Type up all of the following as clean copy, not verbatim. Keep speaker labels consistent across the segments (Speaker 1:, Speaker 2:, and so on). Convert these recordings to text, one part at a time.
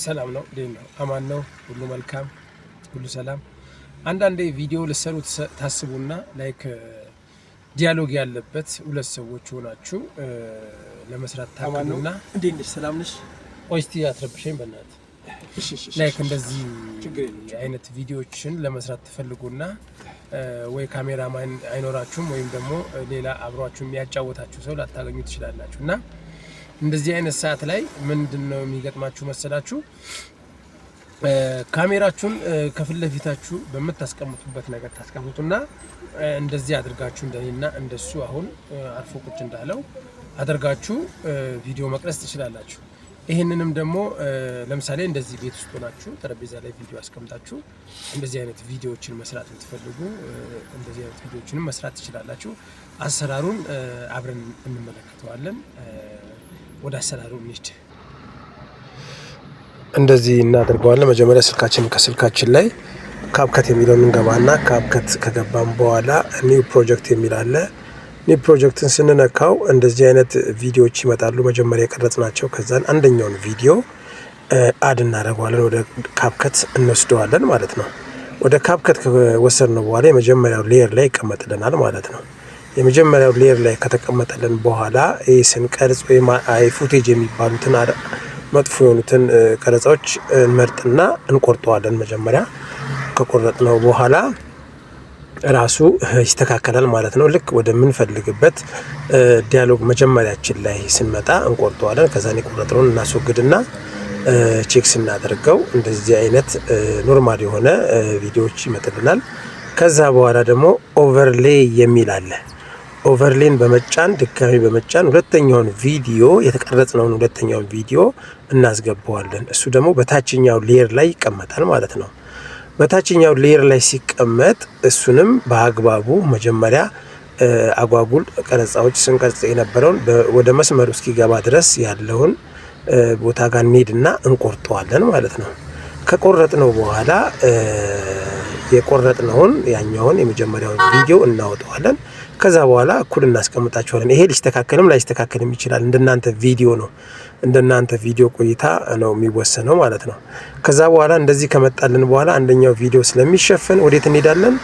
Speaker 1: ሰላም ነው ነው አማን ነው ሁሉ መልካም ሁሉ ሰላም። አንዳንዴ ቪዲዮ ልሰሩ ታስቡና ላይክ ዲያሎግ ያለበት ሁለት ሰዎች ሆናችሁ ለመስራት ታቀዱና
Speaker 2: እንዴት ነሽ ሰላም ነሽ
Speaker 1: ኦስቲ አትረብሽኝ በእናትህ ላይክ እንደዚህ አይነት ቪዲዮዎችን ለመስራት ተፈልጉና ወይ ካሜራማን አይኖራችሁም ወይም ደግሞ ሌላ አብሯችሁ የሚያጫወታችሁ ሰው ላታገኙ ትችላላችሁና እንደዚህ አይነት ሰዓት ላይ ምንድነው የሚገጥማችሁ መሰላችሁ? ካሜራችሁን ከፊት ለፊታችሁ በመታስቀምጡበት ነገር ታስቀምጡና እንደዚህ አድርጋችሁ እንደኔና እንደሱ አሁን አርፎ ቁጭ እንዳለው አድርጋችሁ ቪዲዮ መቅረጽ ትችላላችሁ። ይሄንንም ደግሞ ለምሳሌ እንደዚህ ቤት ውስጥ ሆናችሁ ጠረጴዛ ላይ ቪዲዮ አስቀምጣችሁ እንደዚህ አይነት ቪዲዮዎችን መስራት የምትፈልጉ እንደዚህ አይነት ቪዲዮዎችንም መስራት ትችላላችሁ። አሰራሩን አብረን እንመለከተዋለን። ወደ አሰራሩ እንሂድ። እንደዚህ እናደርገዋለን። መጀመሪያ ከስልካችን ላይ ካፕከት የሚለውን እንገባና ካፕከት ከገባን በኋላ ኒው ፕሮጀክት የሚል አለ። ኒው ፕሮጀክትን ስንነካው እንደዚህ አይነት ቪዲዮዎች ይመጣሉ። መጀመሪያ የቀረጽናቸው ከዛን አንደኛውን ቪዲዮ አድ እናደርገዋለን፣ ወደ ካፕከት እንወስደዋለን ማለት ነው። ወደ ካፕከት ከወሰድነው በኋላ የመጀመሪያው ሌየር ላይ ይቀመጥልናል ማለት ነው። የመጀመሪያው ሌየር ላይ ከተቀመጠልን በኋላ ስንቀርጽ ወይም አይ ፉቴጅ የሚባሉትን መጥፎ የሆኑትን ቀረጻዎች እንመርጥና እንቆርጠዋለን። መጀመሪያ ከቆረጥነው በኋላ ራሱ ይስተካከላል ማለት ነው። ልክ ወደ ምንፈልግበት ዲያሎግ መጀመሪያችን ላይ ስንመጣ እንቆርጠዋለን። ከዛን የቆረጥነውን እናስወግድና ቼክ ስናደርገው እንደዚህ አይነት ኖርማል የሆነ ቪዲዮዎች ይመጥልናል። ከዛ በኋላ ደግሞ ኦቨርሌይ የሚል አለ። ኦቨርሌይን በመጫን ድጋሚ በመጫን ሁለተኛውን ቪዲዮ የተቀረጽነውን ሁለተኛውን ቪዲዮ እናስገባዋለን። እሱ ደግሞ በታችኛው ሌየር ላይ ይቀመጣል ማለት ነው። በታችኛው ሌየር ላይ ሲቀመጥ እሱንም በአግባቡ መጀመሪያ አጓጉል ቀረጻዎች ስንቀርጽ የነበረውን ወደ መስመሩ እስኪገባ ድረስ ያለውን ቦታ ጋር እንሄድና እንቆርጠዋለን ማለት ነው። ከቆረጥነው በኋላ የቆረጥነውን ያኛውን የመጀመሪያውን ቪዲዮ እናወጣዋለን። ከዛ በኋላ እኩል እናስቀምጣቸዋለን። ይሄ ሊስተካከልም ላይስተካከልም ይችላል። እንደናንተ ቪዲዮ ነው፣ እንደናንተ ቪዲዮ ቆይታ ነው የሚወሰነው ማለት ነው። ከዛ በኋላ እንደዚህ ከመጣልን በኋላ አንደኛው ቪዲዮ ስለሚሸፈን ወዴት እንሄዳለን?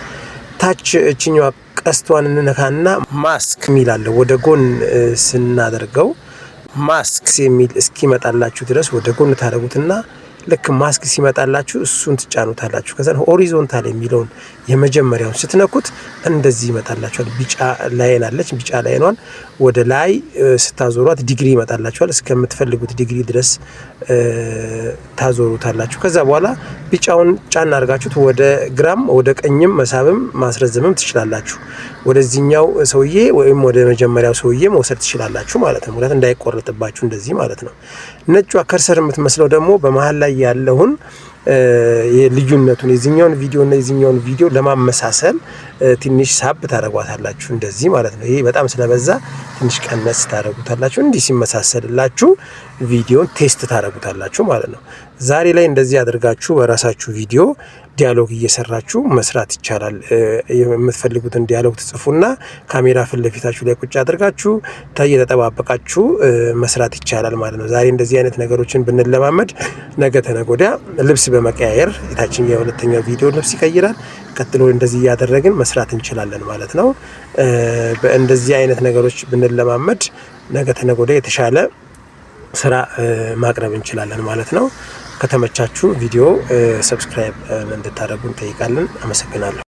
Speaker 1: ታች እችኛዋ ቀስቷን እንነካና ማስክ የሚል አለ። ወደ ጎን ስናደርገው ማስክ የሚል እስኪመጣላችሁ ድረስ ወደ ጎን ታደርጉትና ልክ ማስክ ሲመጣላችሁ እሱን ትጫኑታላችሁ። ከዛ ሆሪዞንታል የሚለውን የመጀመሪያውን ስትነኩት እንደዚህ ይመጣላችኋል። ቢጫ ላይን አለች። ቢጫ ላይኗን ወደ ላይ ስታዞሯት ዲግሪ ይመጣላችኋል። እስከምትፈልጉት ዲግሪ ድረስ ታዞሩታላችሁ። ከዛ በኋላ ቢጫውን ጫን አድርጋችሁት ወደ ግራም ወደ ቀኝም መሳብም ማስረዘምም ትችላላችሁ። ወደዚህኛው ሰውዬ ወይም ወደ መጀመሪያው ሰውዬ መውሰድ ትችላላችሁ ማለት ነው። ማለት እንዳይቆረጥባችሁ እንደዚህ ማለት ነው። ነጯ ከርሰር የምትመስለው ደግሞ በመሃል ላይ ያለውን የልዩነቱን የዚህኛውን ቪዲዮ እና የዚህኛውን ቪዲዮ ለማመሳሰል ትንሽ ሳብ ታደርጓታላችሁ እንደዚህ ማለት ነው። ይሄ በጣም ስለበዛ ትንሽ ቀነስ ታደርጉታላችሁ። እንዲህ ሲመሳሰልላችሁ ቪዲዮን ቴስት ታደርጉታላችሁ ማለት ነው። ዛሬ ላይ እንደዚህ አድርጋችሁ በራሳችሁ ቪዲዮ ዲያሎግ እየሰራችሁ መስራት ይቻላል። የምትፈልጉትን ዲያሎግ ትጽፉና ካሜራ ፊት ለፊታችሁ ላይ ቁጭ አድርጋችሁ እየተጠባበቃችሁ መስራት ይቻላል ማለት ነው። ዛሬ እንደዚህ አይነት ነገሮችን ብንለማመድ ነገ ተነገ ወዲያ ልብስ በመቀያየር የታችኛው የሁለተኛው ቪዲዮ ልብስ ይቀይራል። ቀጥሎ እንደዚህ እያደረግን መስራት እንችላለን ማለት ነው። በእንደዚህ አይነት ነገሮች ብንለማመድ ነገ ተነገ ወዲያ የተሻለ ስራ ማቅረብ እንችላለን ማለት ነው። ከተመቻችሁ ቪዲዮ ሰብስክራይብ እንድታደርጉ እንጠይቃለን። አመሰግናለሁ።